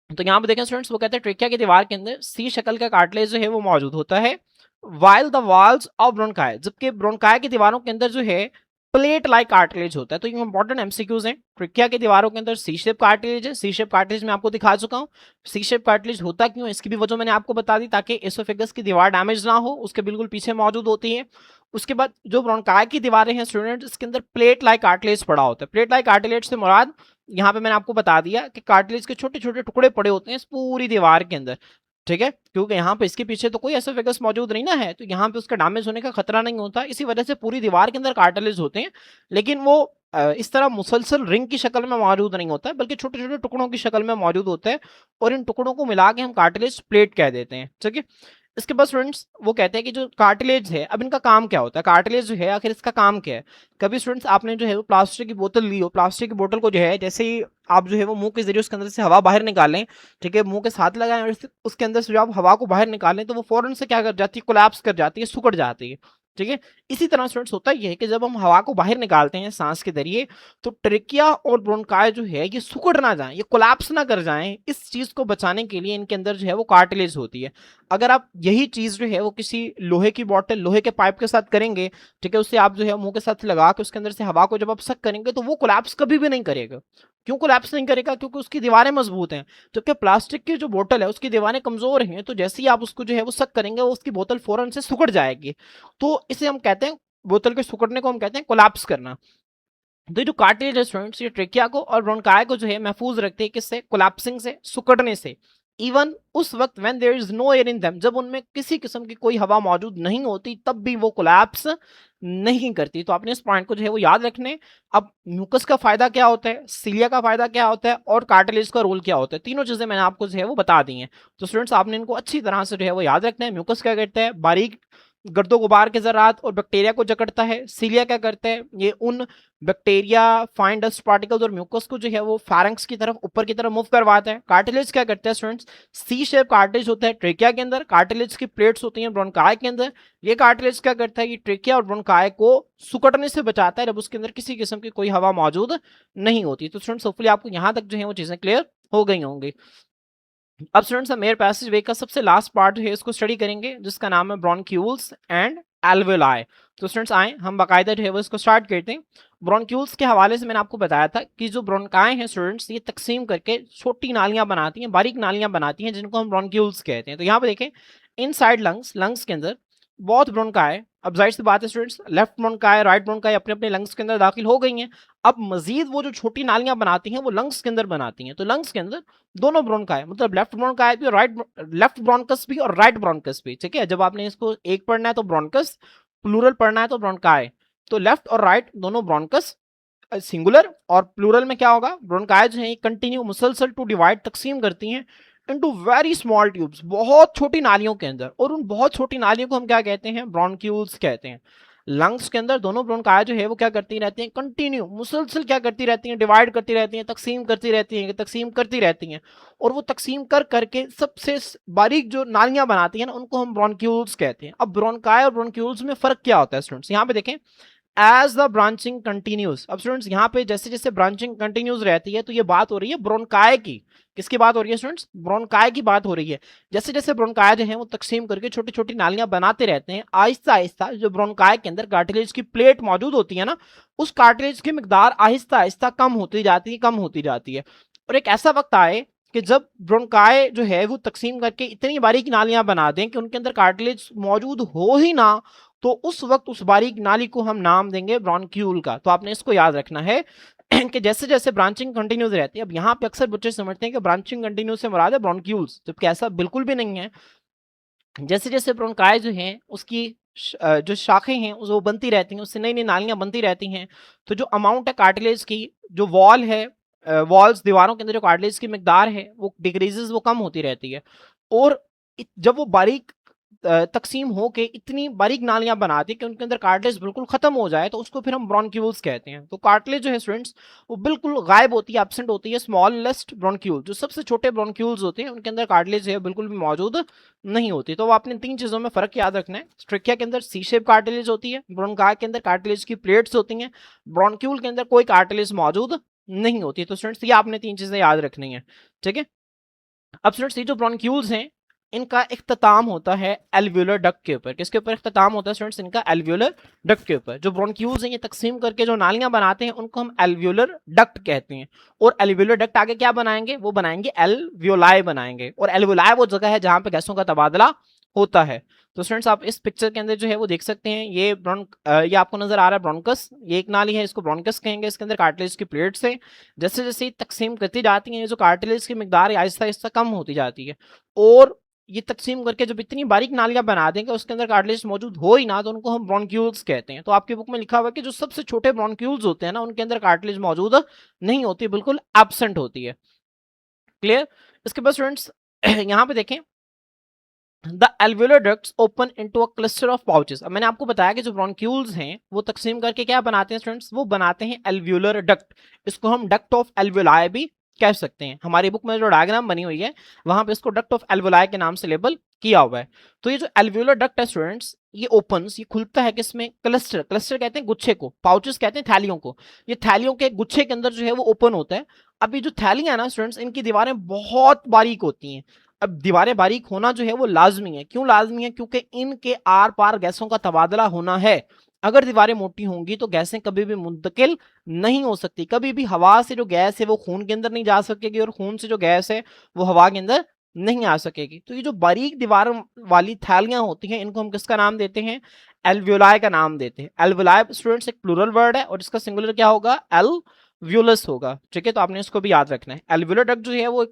तो यहाँ पे देखें स्टूडेंट्स, वो कहते हैं ट्रेकिया की दीवार के अंदर सी शक्ल का कार्टिलेज जो है वो मौजूद होता है, while the walls of bronchi, जबकि ब्रोंकाई की दीवारों के अंदर जो है प्लेट लाइक कार्टिलेज होता है। तो ये इंपॉर्टेंट एमसीक्यूज हैं। ट्रिकिया की दीवारों के अंदर सी शेप कार्टिलेज है। सी शेप कार्टिलेज मैं आपको दिखा चुका हूँ। सी शेप कार्टिलेज होता क्यों है इसकी भी वजह मैंने आपको बता दी, ताकि एसोफेगस की दीवार डैमेज ना हो, उसके बिल्कुल पीछे मौजूद होती है। उसके बाद जो ब्रोंकाई की दीवारें हैं स्टूडेंट, इसके अंदर प्लेट लाइक कार्टिलेज पड़ा होता है। प्लेट लाइक कार्टिलेज से मुराद यहाँ पे मैंने आपको बता दिया कि कार्टिलेज के छोटे छोटे टुकड़े पड़े होते हैं इस पूरी दीवार के अंदर। ठीक है, क्योंकि यहाँ पे इसके पीछे तो कोई एसोफेगस मौजूद नहीं ना है, तो यहाँ पे उसका डैमेज होने का खतरा नहीं होता। इसी वजह से पूरी दीवार के अंदर कार्टिलेज होते हैं, लेकिन वो इस तरह मुसलसल रिंग की शक्ल में मौजूद नहीं होता है, बल्कि छोटे छोटे टुकड़ों की शक्ल में मौजूद होता है, और इन टुकड़ों को मिला के हम कार्टिलेज प्लेट कह देते हैं। ठीक है, इसके बाद स्टूडेंट्स वो कहते हैं कि जो कार्टिलेज है, अब इनका काम क्या होता है? कार्टिलेज जो है आखिर इसका काम क्या है? कभी स्टूडेंट्स आपने जो है वो प्लास्टिक की बोतल ली हो, प्लास्टिक की बोतल को जो है जैसे ही आप जो है वो मुंह के जरिए उसके अंदर से हवा बाहर निकालें, ठीक है, मुंह के साथ लगाएं और उसके अंदर से जो आप हवा को बाहर निकालें, तो वो फौरन से क्या कर जाती है? कोलैप्स कर जाती है, सिकुड़ जाती है। ठीक है, इसी तरह स्टूडेंट्स होता ही है कि जब हम हवा को बाहर निकालते हैं सांस के जरिए, तो ट्रेकिया और ब्रोंकाई जो है ये सिकुड़ ना जाए, ये कोलैप्स ना कर जाएं, इस चीज को बचाने के लिए इनके अंदर जो है वो कार्टिलेज होती है। अगर आप यही चीज जो है वो किसी लोहे की बोतल, लोहे के पाइप के साथ करेंगे, ठीक है, उससे आप जो है मुंह के साथ लगा के उसके अंदर से हवा को जब आप सक करेंगे, तो वो कोलैप्स कभी भी नहीं करेगा। क्यों कोलैप्स नहीं करेगा? क्योंकि उसकी दीवारें मजबूत हैं। जबकि प्लास्टिक की जो बोतल है उसकी दीवारें कमजोर हैं, तो जैसे ही आप उसको जो है वो सक करेंगे, वो उसकी बोतल फौरन से सिकुड़ जाएगी। तो इसे हम कहते हैं, बोतल के सिकुड़ने को हम कहते हैं कोलैप्स करना। तो जो कार्टिलेज है स्टूडेंट्स, ये ट्रेकिया को और ब्रोंकाई को जो है महफूज रखते हैं किससे? कोलैप्सिंग से, सिकुड़ने से। इवन उस वक्त when there is no air in them, जब उनमें किसी किस्म की कोई हवा मौजूद नहीं होती, तब भी वो कोलैप्स नहीं करती। तो आपने इस पॉइंट को जो है वो याद रखने। अब म्यूकस का फायदा क्या होता है, सीलिया का फायदा क्या होता है, और कार्टिलेज का रोल क्या होता है, तीनों चीजें मैंने आपको जो है वो बता दी हैं। तो स्टूडेंट्स आपने इनको अच्छी तरह से जो है वो याद रखना है। म्यूकस क्या करता है, बारीक गर्दो गुबार के ज़रात और बैक्टीरिया को जकड़ता है। सीलिया क्या करता है, ये उन बैक्टीरिया, फाइन डस्ट पार्टिकल्स और म्यूकस को जो है वो फारंक्स की तरफ, ऊपर की तरफ मूव करवाता है। कार्टिलेज क्या करता है स्टूडेंट्स, सी शेप कार्टिलेज होता है ट्रेकिया के अंदर, कार्टिलेज की प्लेट्स होती हैं ब्रोंकाई के अंदर। ये कार्टिलेज क्या करता है, ये ट्रेकिया और ब्रोंकाई को सुकड़ने से बचाता है जब उसके अंदर किसी किस्म की कोई हवा मौजूद नहीं होती। तो स्टूडेंट्स होपफुली आपको यहाँ तक जो है वो चीजें क्लियर हो गई होंगी। अब स्टूडेंट्स हम एयर पैसेज वे का सबसे लास्ट पार्ट है इसको स्टडी करेंगे, जिसका नाम है ब्रोंक्यूल्स एंड एल्वेलाई। तो स्टूडेंट्स आए हम बाकायदा जो है वो इसको स्टार्ट करते हैं। ब्रोंक्यूल्स के हवाले से मैंने आपको बताया था कि जो ब्रोंकाएं हैं स्टूडेंट्स, ये तकसीम करके छोटी नालियां बनाती हैं, बारीक नालियां बनाती हैं, जिनको हम ब्रोंक्यूल्स कहते हैं। तो यहाँ पे देखें, इनसाइड लंग्स, लंग्स के अंदर बहुत ब्रोंकाएं, अब जाहिर सी बात है students, left bronchi right bronchi अपने अपने लंग्स के अंदर दाखिल हो गई हैं। अब मजीद वो जो छोटी नालियां बनाती हैं वो लंग्स के अंदर बनाती हैं। तो लंग्स के अंदर दोनों ब्रोंकाई, मतलब लेफ्ट ब्रोंकाई भी और लेफ्ट ब्रोंकस भी और राइट ब्रोंकस भी, ठीक है। जब आपने इसको एक पढ़ना है तो ब्रोंकस, प्लूरल पढ़ना है तो ब्रोंकाई। तो लेफ्ट और राइट दोनों ब्रोंकस सिंगुलर, और प्लूरल में क्या होगा, ब्रोंकाई जो है कंटिन्यू मुसलसल टू डिवाइड, तकसीम करती हैं इनटू वेरी स्मॉल ट्यूब्स, बहुत छोटी नालियों के अंदर। और उन बहुत छोटी नालियों को हम क्या कहते हैं, ब्रोंक्यूल्स कहते हैं। लंग्स के अंदर दोनों ब्रोंकाई जो है वो क्या करती रहती हैं, कंटिन्यू मुसलसल क्या करती रहती हैं, डिवाइड करती रहती हैं, तकसीम करती रहती हैं, तकसीम करती रहती हैं। और वो तकसीम कर करके सबसे बारीक जो नालियां बनाती हैं ना, उनको हम ब्रोंक्यूल्स कहते हैं। अब ब्रोंकाई और ब्रोंक्यूल्स में फर्क क्या होता है स्टूडेंट्स, यहाँ पे देखें, एज द ब्रांचिंग कंटिन्यूज। अब स्टूडेंट्स यहाँ पे जैसे जैसे ब्रांचिंग कंटिन्यूज रहती है, तो ये बात हो रही है ब्रोंकाई की। किसकी बात हो रही है स्टूडेंट्स, ब्रोंकाई की बात हो रही है। जैसे जैसे ब्रोंकाई जो है वो तकसीम करके छोटी छोटी नालियां बनाते रहते हैं, आहिस्ता आहिस्ता जो ब्रोंकाई के अंदर कार्टिलेज की प्लेट मौजूद होती है ना, उस कार्टिलेज की मिकदार आहिस्ता आहिस्ता कम होती जाती है, कम होती जाती है। और एक ऐसा वक्त आए कि जब ब्रोंकाई जो है वो तकसीम करके इतनी बारीक नालियां बना दें कि उनके अंदर कार्टिलेज मौजूद हो ही ना, तो उस वक्त उस बारीक नाली को हम नाम देंगे ब्रोंक्यूल का। तो आपने इसको याद रखना है कि जैसे जैसे ब्रांचिंग कंटिन्यूस रहती है। अब यहाँ पे अक्सर बच्चे समझते हैं कि ब्रांचिंग कंटिन्यूस से मुराद है ब्रोंक्यूल्स, जबकि ऐसा बिल्कुल भी नहीं है। जैसे जैसे ब्रोंकाई जो है उसकी जो शाखें हैं वो बनती रहती हैं, उससे नई नई नालियां बनती रहती हैं। तो जो अमाउंट है कार्टिलेज की, जो वॉल है, वॉल्स दीवारों के अंदर जो कार्टिलेज की मिकदार है वो डिक्रीजेस, वो कम होती रहती है। और जब वो बारीक तकसीम होके इतनी बारीक नालियां बनाती है कि उनके अंदर कार्टिलेज बिल्कुल खत्म हो जाए, तो उसको फिर हम ब्रोंक्यूल्स कहते हैं। तो कार्टिलेज जो है स्टूडेंट्स वो बिल्कुल गायब होती है, एब्सेंट होती है। स्मॉलेस्ट ब्रोंक्यूल, जो सबसे छोटे ब्रोंक्यूल्स होते हैं, उनके अंदर कार्टिलेज है बिल्कुल भी मौजूद नहीं होती। तो वो आपने तीन चीजों में फर्क याद रखना है। ट्रिकिया के अंदर सी शेप कार्टिलेज होती है, ब्रोंकाई के अंदर कार्टिलेज की प्लेट्स होती हैं, ब्रोंक्यूल के अंदर कोई कार्टिलेज मौजूद नहीं होती। तो स्टूडेंट्स ये आपने तीन चीजें याद रखनी है, ठीक है। अब स्टूडेंट्स ये जो ब्रोंक्यूल्स हैं, इनका इख्तिताम होता है एल्वियोलर डक्ट के ऊपर। किसके ऊपर इख्तिताम होता है स्टूडेंट्स, इनका एल्वियोलर डक्ट के ऊपर। जो ब्रोंक्यूल्स हैं ये तकसीम करके जो नालियां बनाते हैं उनको हम एल्वियोलर डक्ट कहते हैं। और एल्वियोलर डक्ट आगे क्या बनाएंगे, वो बनाएंगे एल्वियोलाई बनाएंगे। और एल्वियोलाई वो जगह है जहां पे गैसों का तबादला होता है। तो स्टूडेंट्स आप इस पिक्चर के अंदर जो है वो देख सकते हैं, ये आपको नजर आ रहा है ब्रोंकस, ये एक नाली है, इसको ब्रोंकस कहेंगे। इसके अंदर कार्टिलेज की प्लेट्स है। जैसे जैसे तकसीम करती जाती हैं, जो कार्टिलेज की मिकदार आहिस्ता आहिस्ता कम होती जाती है। और ये तकसीम करके जब इतनी बारीक नालियां बना देंगे उसके अंदर कार्टिलेज मौजूद हो ही ना, तो उनको हम ब्रोंक्यूल्स कहते हैं। तो आपकी बुक में लिखा हुआ है कि जो सबसे छोटे ब्रोंक्यूल्स होते हैं ना, उनके अंदर कार्टिलेज मौजूद नहीं होती, बिल्कुल एब्सेंट होती है। क्लियर। इसके बाद स्टूडेंट्स यहाँ पे देखें, the alveolar ducts open into a cluster of pouches. अब मैंने आपको बताया कि जो ब्रोंक्यूल्स हैं वो तकसीम करके क्या बनाते हैं स्टूडेंट्स, वो बनाते हैं एल्वियोलर डक्ट। इसको हम डक्ट ऑफ एल्वियोलाई भी कह सकते हैं। हमारी बुक में जो डायग्राम बनी हुई है वहां पे इसको डक्ट ऑफ एल्वियोलाई के नाम से लेबल किया हुआ है। तो ये जो एल्वियोलर डक्ट है स्टूडेंट्स, ये ओपन्स, ये खुलता है किसमें, क्लस्टर, क्लस्टर कहते हैं गुच्छे को, पाउचेस कहते हैं थैलियों को। ये थैलियों के गुच्छे के अंदर जो है वो ओपन होता है। अब ये जो थैलियां है ना स्टूडेंट्स, इनकी दीवारें बहुत बारीक होती हैं। अब दीवारें बारीक होना जो है वो लाजमी है। क्यों लाजमी है, क्योंकि इनके आर पार गैसों का तबादला होना है। अगर दीवारें मोटी होंगी तो गैसें कभी भी मुंतकिल नहीं हो सकती। कभी भी हवा से जो गैस है वो खून के अंदर नहीं जा सकेगी, और खून से जो गैस है वो हवा के अंदर नहीं आ सकेगी। तो ये जो बारीक दीवार वाली थैलियां होती हैं, इनको हम किसका नाम देते हैं, एल्वियोलाई का नाम देते हैं। एल्वियोलाई स्टूडेंट्स एक प्लूरल वर्ड है और इसका सिंगुलर क्या होगा, एल्वियोलस होगा, ठीक है। तो आपने इसको भी याद रखना है। एल्वियोलर डक्ट जो है वो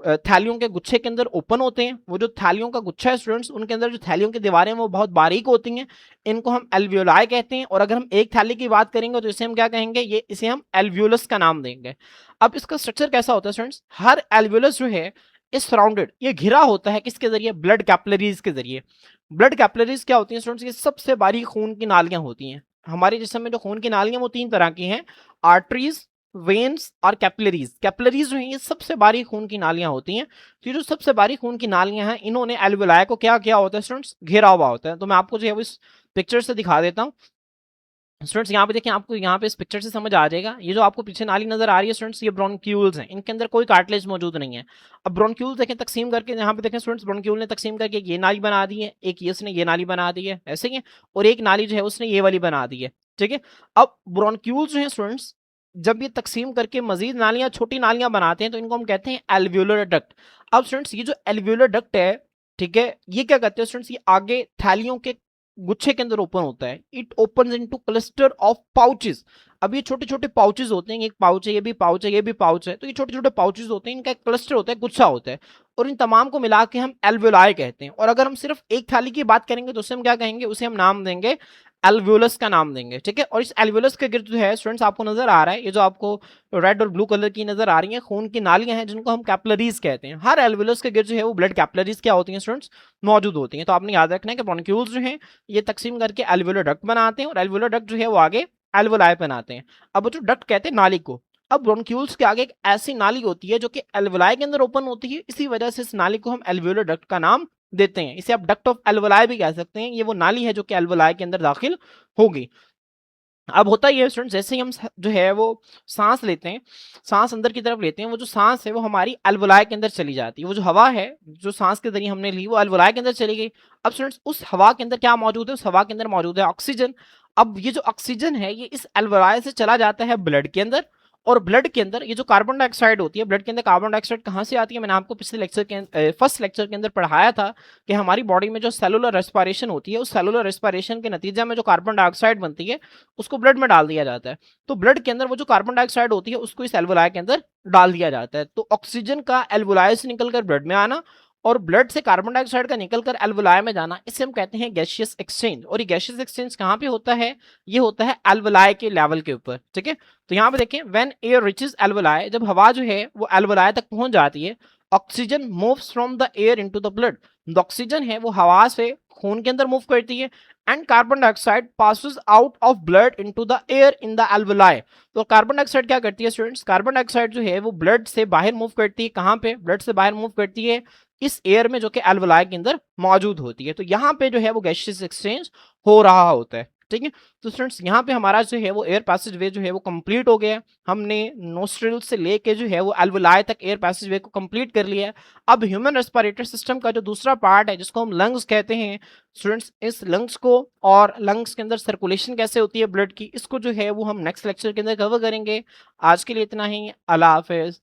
थैलियों के गुच्छे के अंदर ओपन होते हैं। वो जो थैलियों का गुच्छा है स्टूडेंट्स, उनके अंदर जो थैलियों की दीवारें हैं वो बहुत बारीक होती हैं। इनको हम एल्वियोलाई कहते हैं। और अगर हम एक थैली की बात करेंगे तो इसे हम क्या कहेंगे, ये इसे हम एल्वियोलस का नाम देंगे। अब इसका स्ट्रक्चर कैसा होता है स्टूडेंट्स, हर एल्वियोलस जो है इस सराउंडेड, ये घिरा होता है किसके जरिए, ब्लड कैपिलरीज के जरिए। ब्लड कैपिलरीज क्या होती हैं स्टूडेंट्स, ये सबसे बारीक खून की नालियां होती हैं। हमारे जिस्म में जो खून की नालियां वो तीन तरह की हैं, आर्टरीज, वेन्स और कैपिलरीज। कैपिलरीज जो है ये सबसे बारीक खून की नालियां होती हैं। तो ये जो सबसे बारीक खून की नालियां हैं, इन्होंने एल्वियोलाई को क्या किया होता है स्टूडेंट्स, घेरा हुआ होता है। तो मैं आपको जो है इस पिक्चर से दिखा देता हूँ स्टूडेंट्स। यहाँ पे देखिए, आपको यहाँ पे इस पिक्चर से समझ आ जाएगा। ये जो आपको पीछे नाली नजर आ रही है स्टूडेंट्स, ये ब्रोंक्यूल्स हैं। इनके अंदर कोई कार्टिलेज मौजूद नहीं है। अब ब्रोंक्यूल देखें तकसीम करके, यहाँ पे देखें स्टूडेंट्स, ब्रोंक्यूल ने तकसीम करके ये नाली बना दी है, एक ये उसने ये नाली बना दी है, ऐसे ही है। और एक नाली जो है उसने ये वाली बना दी है, ठीक है। अब ब्रोंक्यूल्स जो है स्टूडेंट्स, जब ये तकसीम करके मजीद नालियां, छोटी नालियां बनाते हैं, तो इनको हम कहते हैं एल्वियोलर डक्ट। अब स्टूडेंट्स ये जो एल्वियोलर डक्ट है, ठीक है, ये क्या करते हैं स्टूडेंट्स, ये आगे थैलियों के गुच्छे के अंदर ओपन होता है। It open into cluster of pouches. अब ये छोटे छोटे पाउचेस होते हैं, एक पाउच है, ये भी पाउच है, ये भी पाउच है। तो ये छोटे छोटे पाउचेस होते हैं, इनका एक क्लस्टर होता है, गुच्छा होता है। और इन तमाम को मिला के हम एल्वियोलाई कहते हैं। और अगर हम सिर्फ एक थाली की बात करेंगे तो उसे हम क्या कहेंगे, उसे हम नाम देंगे एल्वियोलस का नाम देंगे, ठीक है। और इस एल्वियोलस के गिर्द जो है स्टूडेंट्स, आपको नजर आ रहा है, ये जो आपको रेड और ब्लू कलर की नजर आ रही है खून की नालियां हैं, जिनको हम कैपिलरीज कहते हैं। हर एल्वियोलस के गिर्द जो है वो ब्लड कैपिलरीज क्या होती हैं स्टूडेंट्स, मौजूद होती हैं। तो आपने याद रखना है कि ब्रोंक्यूल्स जो हैं ये तकसीम करके एल्वियोलर डक्ट बनाते हैं, और एल्वियोलर डक्ट जो है वो आगे एल्वियोलाई बनाते हैं। अब वो जो डक्ट कहते हैं नाली को, अब ब्रोंक्यूल्स के आगे एक ऐसी नाली होती है जो कि एल्वियोलाई के अंदर ओपन होती है। इसी वजह से इस नाली को हम एल्वियोलर डक्ट का नाम देते हैं। इसे आप डक्ट ऑफ एल्वियोलाई भी कह सकते हैं। ये वो नाली है जो कि एल्वियोलाई के अंदर दाखिल होगी। अब होता ही है स्टूडेंट, जैसे ही हम जो है वो सांस लेते हैं, सांस अंदर की तरफ लेते हैं, वो जो सांस है वो हमारी एल्वोलाई के अंदर चली जाती है। वो जो हवा है जो सांस के जरिए हमने ली, वो एल्वोलाई के अंदर चली गई। अब स्टूडेंट्स उस हवा के अंदर क्या मौजूद है, उस हवा के अंदर मौजूद है ऑक्सीजन। अब ये जो ऑक्सीजन है ये इस एल्वोलाई से चला जाता है ब्लड के अंदर। और ब्लड के अंदर ये जो कार्बन डाइऑक्साइड होती है, ब्लड के अंदर कार्बन डाइऑक्साइड कहाँ से आती है, मैंने आपको पिछले लेक्चर के फर्स्ट लेक्चर के अंदर पढ़ाया था कि हमारी बॉडी में जो सेलुलर रेस्पिरेशन होती है, उस सेलुलर रेस्पिरेशन के नतीजे में जो कार्बन डाइऑक्साइड बनती है उसको ब्लड में डाल दिया जाता है। तो ब्लड के अंदर वो जो कार्बन डाइऑक्साइड होती है उसको इस एल्वोलाई के अंदर डाल दिया जाता है। तो ऑक्सीजन का एल्वोलाई से निकलकर ब्लड में आना और ब्लड से कार्बन डाइऑक्साइड का निकलकर एल्वोलाई में जाना, इसे हम कहते हैं गैसियस एक्सचेंज। और ये गैसियस एक्सचेंज कहाँ पे होता है, ये होता है एल्वोलाई के लेवल के ऊपर, ठीक है। तो यहाँ पे देखें, व्हेन एयर रिचेस एल्वोलाई, जब हवा जो है वो एल्वोलाई तक पहुंच जाती है, oxygen moves from the air into the blood. Oxygen है वो हवा से खून के अंदर मूव करती है, and carbon dioxide passes out of blood into the air in the alveoli. तो कार्बन डाइऑक्साइड क्या करती है स्टूडेंट्स, कार्बन डाइऑक्साइड जो है वो ब्लड से बाहर मूव करती है। कहाँ पे, ब्लड से बाहर मूव करती है इस एयर में जो कि एल्वोलाई के अंदर मौजूद होती है। तो यहाँ पे जो है वो गैसियस एक्सचेंज हो रहा होता है, ठीक है। तो स्टूडेंट्स यहाँ पे हमारा जो है वो एयर पैसेज वे जो है वो कंप्लीट हो गया है। हमने नोस्ट्रिल से लेके जो है वो एल्वोलाई तक एयर पैसेज वे को कंप्लीट कर लिया है। अब ह्यूमन रेस्पिरेटरी सिस्टम का जो दूसरा पार्ट है जिसको हम लंग्स कहते हैं स्टूडेंट्स, इस लंग्स को और लंग्स के अंदर सर्कुलेशन कैसे होती है ब्लड की, इसको जो है वो हम नेक्स्ट लेक्चर के अंदर कवर करेंगे। आज के लिए इतना ही, अल्लाह हाफिज।